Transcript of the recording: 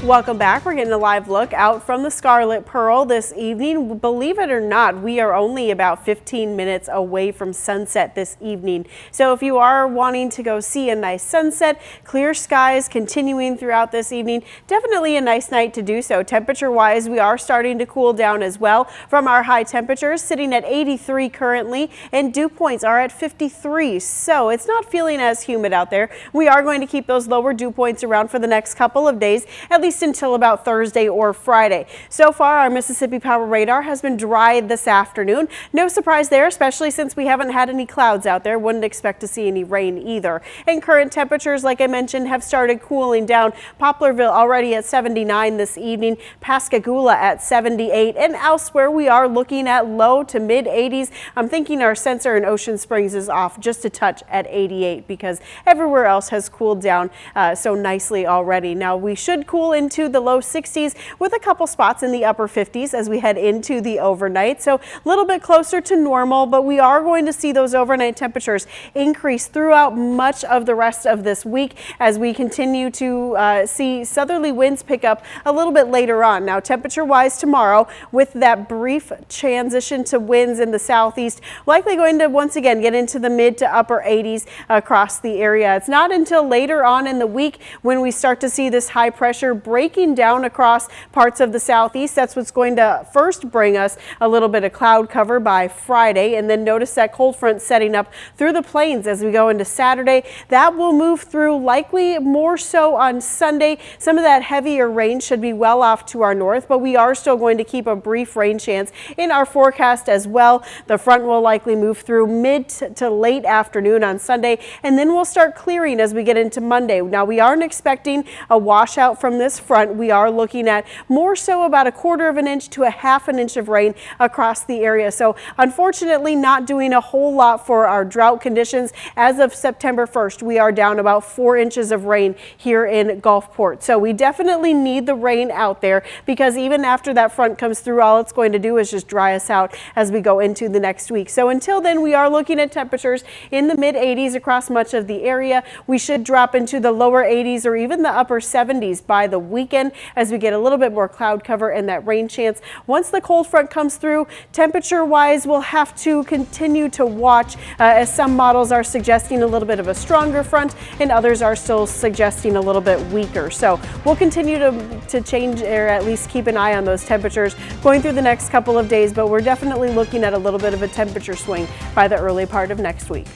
Welcome back. We're getting a live look out from the Scarlet Pearl this evening. Believe it or not, we are only about 15 minutes away from sunset this evening. So if you are wanting to go see a nice sunset, clear skies continuing throughout this evening, definitely a nice night to do so. Temperature wise, we are starting to cool down as well from our high temperatures, sitting at 83 currently, and dew points are at 53. So it's not feeling as humid out there. We are going to keep those lower dew points around for the next couple of days, at least until about Thursday or Friday. So far, our Mississippi Power radar has been dry this afternoon. No surprise there, especially since we haven't had any clouds out there. Wouldn't expect to see any rain either. And current temperatures, like I mentioned, have started cooling down. Poplarville already at 79 this evening, Pascagoula at 78, and elsewhere we are looking at low to mid 80s. I'm thinking our sensor in Ocean Springs is off just a touch at 88 because everywhere else has cooled down so nicely already. Now we should cool into the low 60s with a couple spots in the upper 50s as we head into the overnight. So a little bit closer to normal, but we are going to see those overnight temperatures increase throughout much of the rest of this week as we continue to see southerly winds pick up a little bit later on. Now temperature wise tomorrow, with that brief transition to winds in the southeast, likely going to once again get into the mid to upper 80s across the area. It's not until later on in the week when we start to see this high pressure breaking down across parts of the southeast. That's what's going to first bring us a little bit of cloud cover by Friday, and then notice that cold front setting up through the plains as we go into Saturday. That will move through likely more so on Sunday. Some of that heavier rain should be well off to our north, but we are still going to keep a brief rain chance in our forecast as well. The front will likely move through mid to late afternoon on Sunday, and then we'll start clearing as we get into Monday. Now we aren't expecting a washout from this front. We are looking at more so about 1/4 of an inch to 1/2 an inch of rain across the area. So unfortunately not doing a whole lot for our drought conditions. As of September 1st, we are down about 4 inches of rain here in Gulfport. So we definitely need the rain out there because even after that front comes through, all it's going to do is just dry us out as we go into the next week. So until then, we are looking at temperatures in the mid 80s across much of the area. We should drop into the lower 80s or even the upper 70s by the weekend as we get a little bit more cloud cover and that rain chance. Once the cold front comes through, temperature wise, we'll have to continue to watch as some models are suggesting a little bit of a stronger front and others are still suggesting a little bit weaker. So we'll continue to change, or at least keep an eye on those temperatures going through the next couple of days, but we're definitely looking at a little bit of a temperature swing by the early part of next week.